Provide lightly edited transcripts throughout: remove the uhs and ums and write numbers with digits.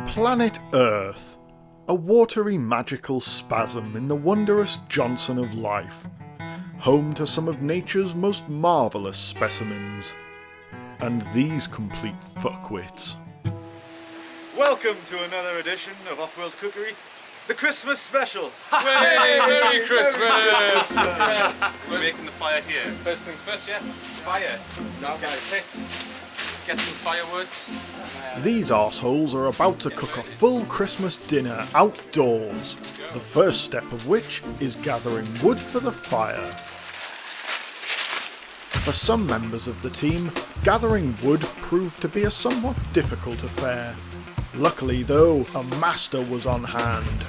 Planet Earth. A watery magical spasm in the wondrous Johnson of life. Home to some of nature's most marvellous specimens. And these complete fuckwits. Welcome to another edition of Offworld Cookery, the Christmas special. Merry Christmas! Yes. We're making the fire here. First things first, yes. Fire. Just get a pit. Get some firewood. These arseholes are about to cook a full Christmas dinner outdoors. The first step of which is gathering wood for the fire. For some members of the team, gathering wood proved to be a somewhat difficult affair. Luckily though, a master was on hand.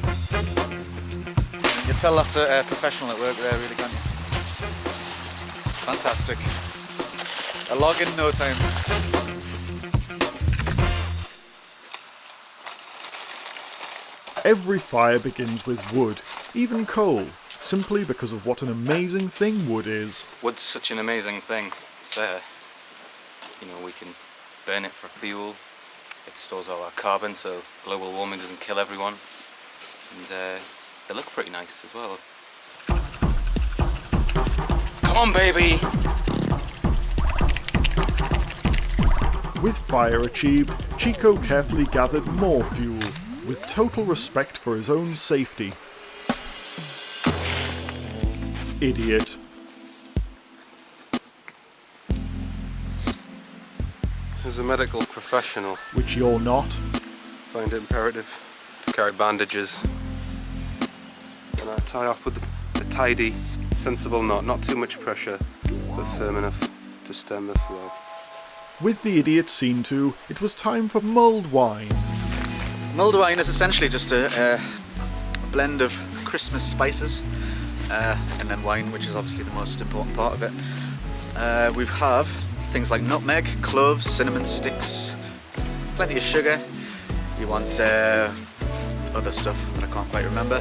You tell that's a professional at work there, really, can't you? Fantastic. A log in no time. Every fire begins with wood, even coal, simply because of what an amazing thing wood is. Wood's such an amazing thing. It's we can burn it for fuel. It stores all our carbon so global warming doesn't kill everyone. And they look pretty nice as well. Come on, baby! With fire achieved, Chico carefully gathered more fuel, with total respect for his own safety. Idiot. As a medical professional, Which you're not. find it imperative to carry bandages. And I tie off with a tidy, sensible knot, not too much pressure, but firm enough to stem the flow. With the idiot seen to, it was time for mulled wine. Mulled wine is essentially just a blend of Christmas spices and then wine, which is obviously the most important part of it. We have things like nutmeg, cloves, cinnamon sticks, plenty of sugar. You want other stuff that I can't quite remember.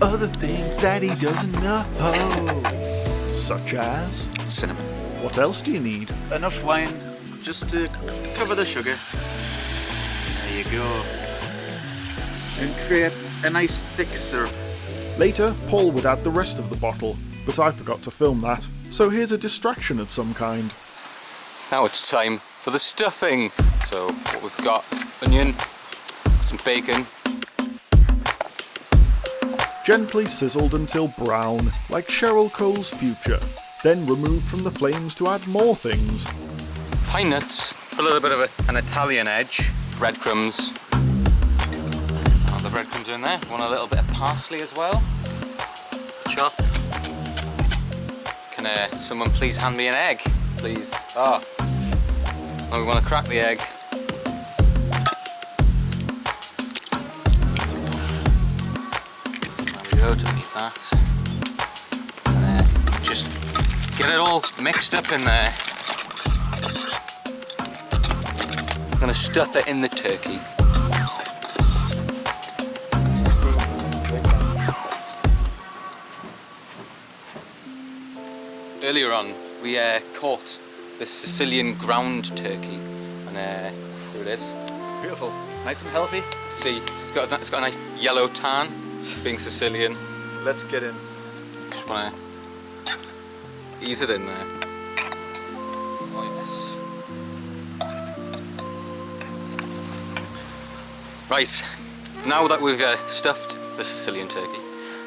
Other things that he doesn't know. Such as? Cinnamon. What else do you need? Enough wine just to cover the sugar. There you go. And create a nice thick syrup. Later, Paul would add the rest of the bottle, but I forgot to film that, so here's a distraction of some kind. Now it's time for the stuffing. So what we've got, onion, some bacon. Gently sizzled until brown, like Cheryl Cole's future, then removed from the flames to add more things. Pine nuts, a little bit of an Italian edge. Breadcrumbs. All the breadcrumbs are in there. Want a little bit of parsley as well. Chop. Can someone please hand me an egg, please? Oh. Now we want to crack the egg. There we go, don't need that. And just get it all mixed up in there. I'm going to stuff it in the turkey. Earlier on, we caught this Sicilian ground turkey, and here it is. Beautiful. Nice and healthy. See, it's got a nice yellow tan, being Sicilian. Let's get in. Just want to ease it in there. Oh yes. Right, now that we've stuffed the Sicilian turkey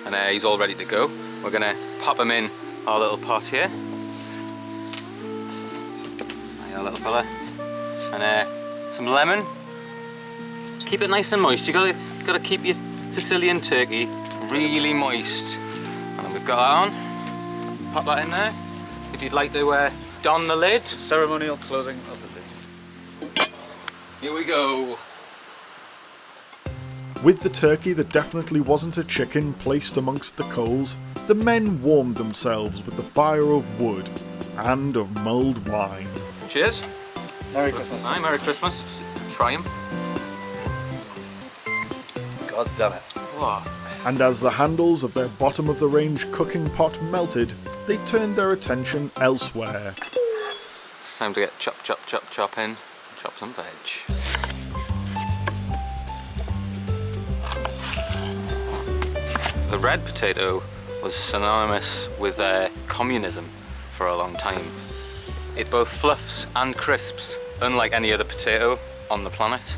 and he's all ready to go, we're going to pop him in our little pot here. Our little fella. And some lemon. Keep it nice and moist. You gotta keep your Sicilian turkey really moist. And then we've got that on. Pop that in there. If you'd like to don the lid. Ceremonial closing of the lid. Here we go. With the turkey that definitely wasn't a chicken placed amongst the coals, the men warmed themselves with the fire of wood and of mulled wine. Cheers. Merry Christmas. Aye, Merry Christmas. Try 'em. God damn it. Whoa. And as the handles of their bottom-of-the-range cooking pot melted, they turned their attention elsewhere. It's time to get chop in. chop some veg. The red potato was synonymous with communism for a long time. It both fluffs and crisps, unlike any other potato on the planet.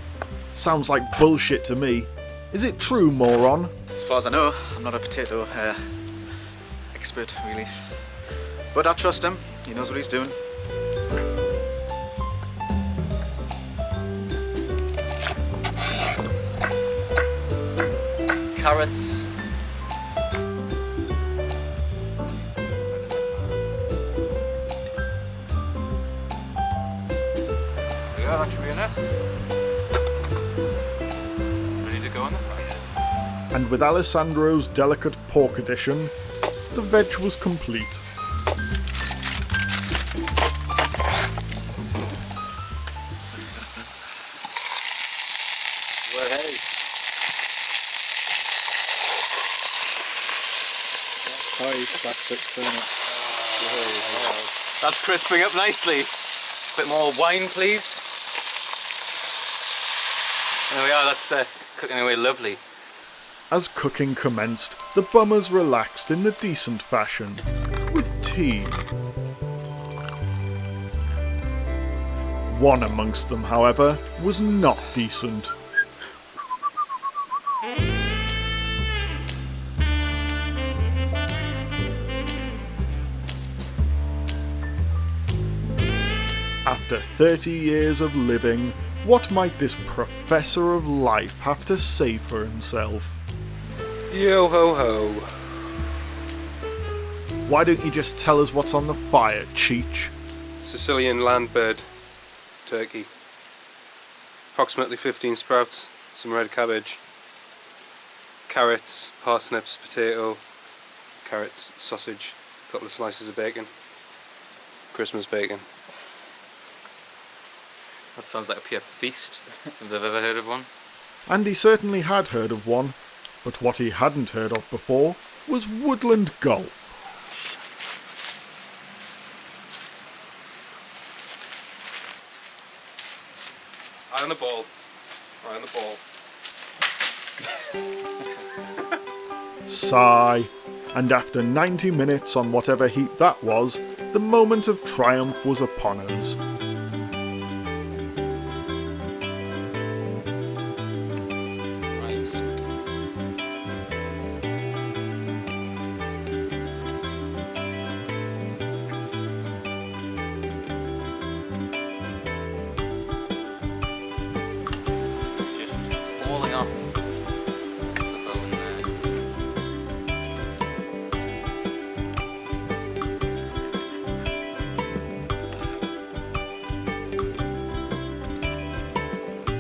Sounds like bullshit to me. Is it true, moron? As far as I know, I'm not a potato expert, really. But I trust him. He knows what he's doing. Carrots. Yeah, that should be enough. Ready to go on the fire. And with Alessandro's delicate pork addition, the veg was complete. Well, hey. Plastic turnip. That's crisping up nicely. Bit more wine, please. There we are, that's cooking away lovely. As cooking commenced, the bummers relaxed in the decent fashion, with tea. One amongst them, however, was not decent. After 30 years of living, what might this professor of life have to say for himself? Yo ho ho. Why don't you just tell us what's on the fire, Cheech? Sicilian landbird turkey. Approximately 15 sprouts, some red cabbage, carrots, parsnips, potato, carrots, sausage, a couple of slices of bacon. Christmas bacon. That sounds like a pure feast, if I've ever heard of one. And he certainly had heard of one, but what he hadn't heard of before was woodland golf. Eye on the ball. Eye on the ball. Sigh. And after 90 minutes on whatever heat that was, the moment of triumph was upon us.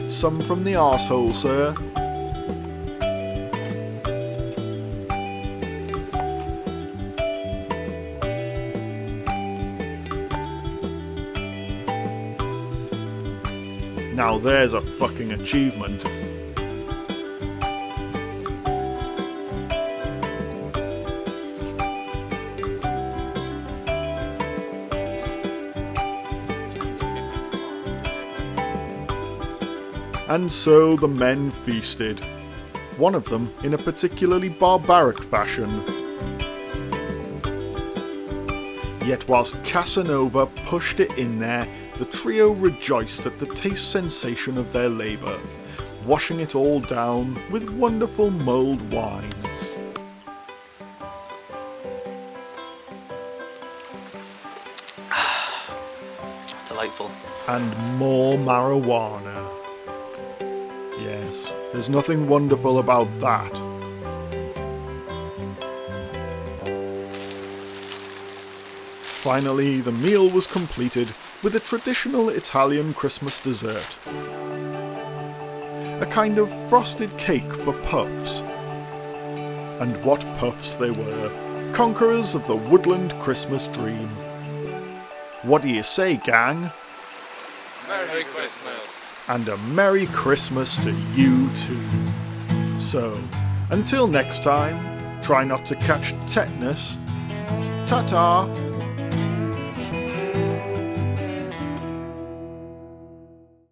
Some from the arsehole, sir. Now there's a fucking achievement. And so the men feasted, one of them in a particularly barbaric fashion. Yet whilst Casanova pushed it in there, the trio rejoiced at the taste sensation of their labour, washing it all down with wonderful mulled wine. Delightful. And more marijuana. Yes, there's nothing wonderful about that. Finally, the meal was completed with a traditional Italian Christmas dessert. A kind of frosted cake for puffs. And what puffs they were, conquerors of the woodland Christmas dream. What do you say, gang? Merry Christmas! And a Merry Christmas to you too. So, until next time, try not to catch tetanus. Ta-ta!